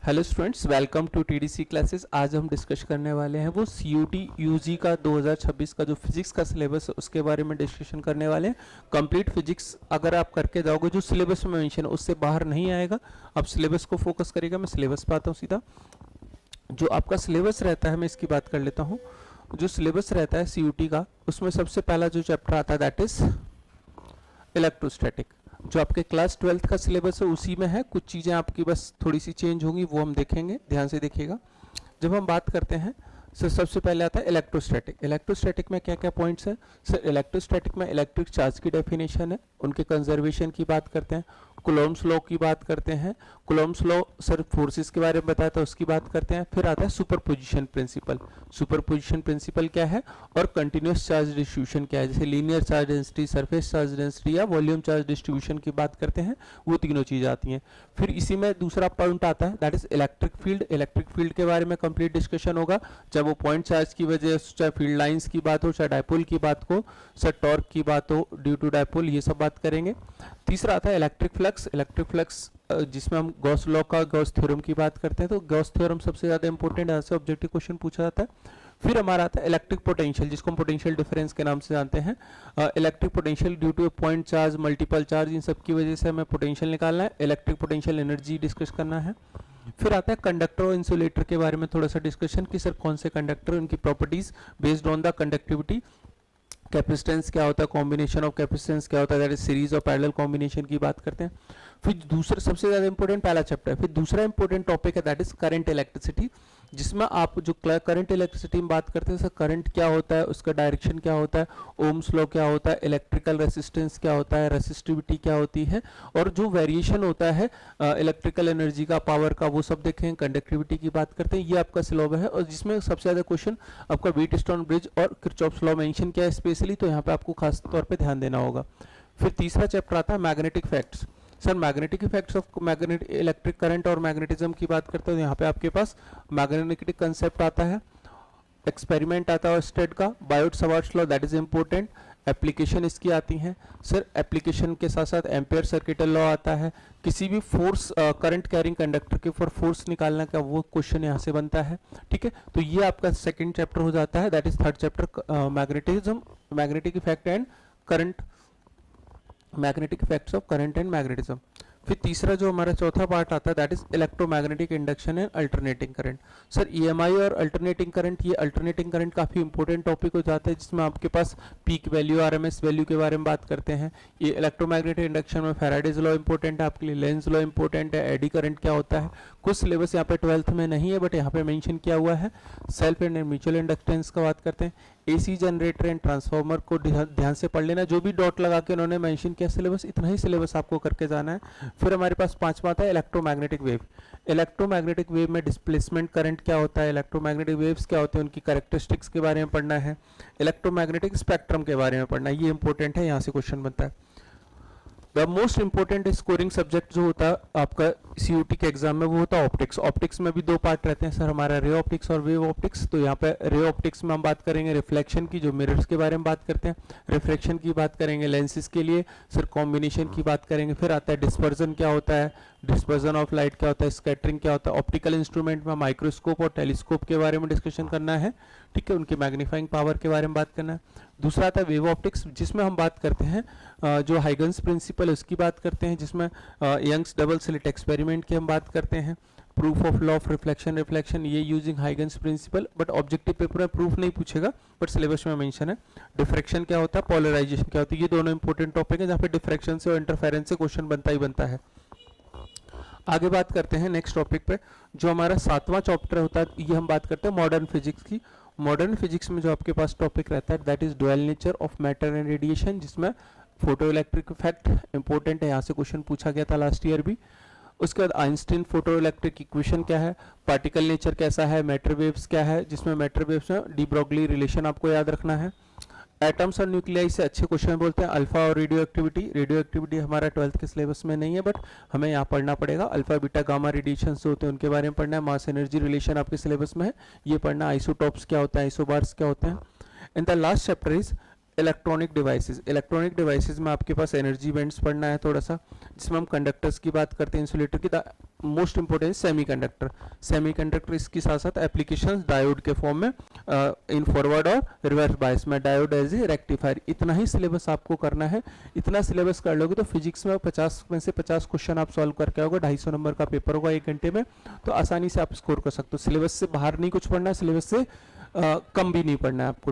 Hello students, welcome to TDC classes. आज हम discuss करने वाले हैं वो सीयूटी यूजी का 2026 का जो फिजिक्स का सिलेबस है उसके बारे में डिस्कशन करने वाले हैं। कंप्लीट फिजिक्स अगर आप करके जाओगे जो सिलेबस में मेंशन है उससे बाहर नहीं आएगा। आप सिलेबस को फोकस करेगा। मैं सिलेबस पे आता हूँ सीधा। जो आपका सिलेबस रहता है मैं इसकी बात कर लेता हूँ। जो सिलेबस रहता है सीयूटी का उसमें सबसे पहला जो चैप्टर आता है दैट इज इलेक्ट्रोस्टैटिक। जो आपके क्लास 12th का सिलेबस है उसी में है। कुछ चीज़ें आपकी बस थोड़ी सी चेंज होंगी, वो हम देखेंगे, ध्यान से देखिएगा। जब हम बात करते हैं सर सबसे पहले आता है इलेक्ट्रोस्टैटिक। इलेक्ट्रोस्टैटिक में क्या क्या पॉइंट्स हैं सर? इलेक्ट्रोस्टैटिक में इलेक्ट्रिक चार्ज की डेफिनेशन है, उनके कंजर्वेशन की बात करते हैं, कुलोम्ब्स लॉ की बात करते हैं। कुलोम्ब्स लॉ सर फोर्सेस के बारे में बताया था उसकी बात करते हैं। फिर आता है सुपरपोजिशन प्रिंसिपल। सुपरपोजिशन प्रिंसिपल क्या है और कंटिन्यूस चार्ज डिस्ट्रीब्यूशन क्या है, जैसे linear charge density, surface charge density या वॉल्यूम चार्ज डिस्ट्रीब्यूशन की बात करते हैं। वो तीनों चीज़ आती हैं। फिर इसी में दूसरा पॉइंट आता है that is electric field. Electric field के बारे में कंप्लीट डिस्कशन होगा, चाहे वो पॉइंट चार्ज की वजह से, चाहे फील्ड लाइंस की बात हो, चाहे डायपोल की बात हो, चाहे टॉर्क की बात हो ड्यू टू डायपोल, ये सब बात करेंगे। तीसरा आता है इलेक्ट्रिक फ्लक्स। इलेक्ट्रिक फ्लक्स जिसमें हम गॉस लॉ का, गॉस थ्योरम की बात करते हैं, तो गॉस थ्योरम सबसे ज़्यादा इंपॉर्टेंट है, ऐसे ऑब्जेक्टिव क्वेश्चन पूछा जाता है। फिर हमारा आता है इलेक्ट्रिक पोटेंशियल, जिसको हम पोटेंशियल डिफरेंस के नाम से जानते हैं। Electric potential due to point charge, multiple charge, इन सब की वजह से हमें पोटेंशियल निकालना है। इलेक्ट्रिक पोटेंशियल एनर्जी डिस्कस करना है। फिर आता है कंडक्टर और इंसुलेटर के बारे में थोड़ा सा डिस्कशन कि सर कौन से कंडक्टर, उनकी properties based on the conductivity. Capacitance क्या होता है, कॉम्बिनेशन ऑफ कैपेसिटेंस क्या होता है, दैट इज सीरीज और पैरेलल कॉम्बिनेशन की बात करते हैं। फिर दूसरा सबसे ज्यादा इंपॉर्टेंट पहला चैप्टर है। फिर दूसरा इंपॉर्टेंट टॉपिक है दैट इज करंट इलेक्ट्रिसिटी, जिसमें आप जो करंट इलेक्ट्रिसिटी में बात करते हैं सर करंट क्या होता है, उसका डायरेक्शन क्या होता है, ओम्स लॉ क्या होता है, इलेक्ट्रिकल रेसिस्टेंस क्या होता है, रेसिस्टिविटी क्या होती है, और जो वेरिएशन होता है इलेक्ट्रिकल एनर्जी का, पावर का, वो सब देखें। कंडक्टिविटी की बात करते हैं। ये आपका सिलेबस है और जिसमें सबसे ज्यादा क्वेश्चन आपका व्हीटस्टोन ब्रिज और किरचॉफ्स लॉ मेंशन किया है स्पेशली, तो यहाँ पे आपको खास तौर पे ध्यान देना होगा। फिर तीसरा चैप्टर आता है magnetic facts. Sir magnetic effects of magnet electric current और मैग्नेटिज्म की बात करते हैं, यहाँ पे आपके पास मैग्नेटिक कंसेप्ट आता है, एक्सपेरिमेंट आता है स्टेट का, Biot-Savart's law that is important, application इसकी आती हैं। सर एप्लीकेशन के साथ साथ एम्पेयर सर्किटल लॉ आता है। किसी भी फोर्स करंट कैरिंग कंडक्टर के ऊपर फोर्स निकालना का वो क्वेश्चन यहाँ से बनता है। ठीक है, तो ये आपका सेकंड चैप्टर हो जाता है, that is third chapter magnetism, magnetic effect and current, magnetic effects of current and magnetism. फिर तीसरा जो हमारा चौथा पार्ट आता है that is electromagnetic induction and alternating current. Sir EMI और अल्टरनेटिंग करंट, ये अल्टरनेटिंग करंट काफी इंपॉर्टेंट टॉपिक हो जाता है, जिसमें आपके पास पीक वैल्यू, आरएमएस वैल्यू के बारे में बात करते हैं। ये इलेक्ट्रोमैग्नेटिक इंडक्शन में फैराडेज लॉ इंपॉर्टेंट है आपके लिए, लेंज लॉ इंपॉर्टेंट है, एडी करंट क्या होता है। कुछ सिलेबस यहाँ पे 12th में नहीं है बट यहाँ पे मेंशन किया हुआ है। सेल्फ एंड म्यूचुअल इंडक्टेंस का बात करते हैं। एसी जनरेटर एंड ट्रांसफार्मर को ध्यान से पढ़ लेना, जो भी डॉट लगा के उन्होंने मेंशन किया सिलेबस, इतना ही सिलेबस आपको करके जाना है। फिर हमारे पास पांचवा आता है इलेक्ट्रोमैग्नेटिक वेव। इलेक्ट्रोमैग्नेटिक वेव में डिस्प्लेसमेंट करंट क्या होता है, इलेक्ट्रोमैग्नेटिक वेव्स क्या होते हैं, उनकी कैरेक्टरिस्टिक्स के बारे में पढ़ना है। इलेक्ट्रोमैग्नेटिक स्पेक्ट्रम के बारे में पढ़ना है, ये इंपॉर्टेंट है, यहाँ से क्वेश्चन बनता है। The most important scoring subject जो होता है आपका सीयूटी के एग्जाम में वो होता है ऑप्टिक्स। ऑप्टिक्स में भी दो पार्ट रहते हैं सर हमारा, रे ऑप्टिक्स और वेव ऑप्टिक्स। तो यहाँ पे रे ऑप्टिक्स में हम बात करेंगे रिफ्लेक्शन की, जो मिरर्स के बारे में बात करते हैं, रिफ्लेक्शन की बात करेंगे लेंसेज के लिए, सर कॉम्बिनेशन की बात करेंगे। फिर आता है डिस्पर्जन क्या होता है, डिस्पर्जन ऑफ लाइट क्या होता है, स्कैटरिंग क्या होता है। ऑप्टिकल इंस्ट्रूमेंट में माइक्रोस्कोप और टेलीस्कोप के बारे में डिस्कशन करना है, ठीक है, उनकी मैग्नीफाइंग पावर के बारे में बात करना है। दूसरा आता है वेव ऑप्टिक्स, जिसमें हम बात करते हैं जो हाइगन्स प्रिंसिपल है उसकी बात करते हैं, जिसमें यंग्स डबल स्लिट एक्सपेरिमेंट की हम बात करते हैं। Proof of law of reflection, reflection ये using Huygens principle, but objective paper में प्रूफ नहीं पूछेगा बट सिलेबस में मेंशन है। डिफ्रैक्शन क्या होता है, पोलराइजेशन क्या होती है, ये दोनों इंपॉर्टेंट टॉपिक है जहाँ पे डिफ्रैक्शन से और इंटरफेरेंस से क्वेश्चन बनता ही बनता है। आगे बात करते हैं नेक्स्ट टॉपिक पे, जो हमारा सातवां चैप्टर होता है, ये हम बात करते हैं मॉडर्न फिजिक्स की। मॉडर्न फिजिक्स में जो आपके पास टॉपिक रहता है that is dual nature of matter and radiation, जिसमें फोटो इलेक्ट्रिक इफेक्ट इंपॉर्टेंट है, यहाँ से क्वेश्चन पूछा गया था लास्ट ईयर भी। उसके बाद आइंस्टीन फोटो इलेक्ट्रिक इक्वेशन क्या है, पार्टिकल नेचर कैसा है, मैटर वेव्स क्या है, जिसमें मैटर वेव्स में डी ब्रोगली रिलेशन आपको याद रखना है। एटम्स और न्यूक्लियाई से अच्छे क्वेश्चन बोलते हैं। अल्फा और रेडियो एक्टिविटी, रेडियो एक्टिविटी हमारा 12th के सिलेबस में नहीं है बट हमें यहाँ पढ़ना पड़ेगा। अल्फा बीटा गामा रेडिएशन होते हैं उनके बारे में पढ़ना है। मास एनर्जी रिलेशन आपके सिलेबस में है, ये पढ़ना। आइसोटॉप्स क्या होता है, आइसोबार्स क्या होते हैं। In the last chapter is electronic devices में आपके पास एनर्जी इवेंट्स पढ़ना है थोड़ा सा, जिसमें हम कंडक्टर्स की बात करते हैं, इंसुलेटर की। मोस्ट इंपॉर्टेंट सेमीकंडक्टर इसके साथ साथ एप्लीकेशंस डायोड के फॉर्म में, इन फॉरवर्ड और रिवर्स बायस में, डायोड एज ए रेक्टिफायर। इतना ही सिलेबस आपको करना है। इतना सिलेबस कर लोगे तो फिजिक्स में 50 में से 50 क्वेश्चन आप सॉल्व करके आओगे। 250 नंबर का पेपर होगा 1 घंटे में, तो आसानी से आप स्कोर कर सकते हो। सिलेबस से बाहर नहीं कुछ पढ़ना है, सिलेबस से कम भी नहीं पढ़ना है आपको।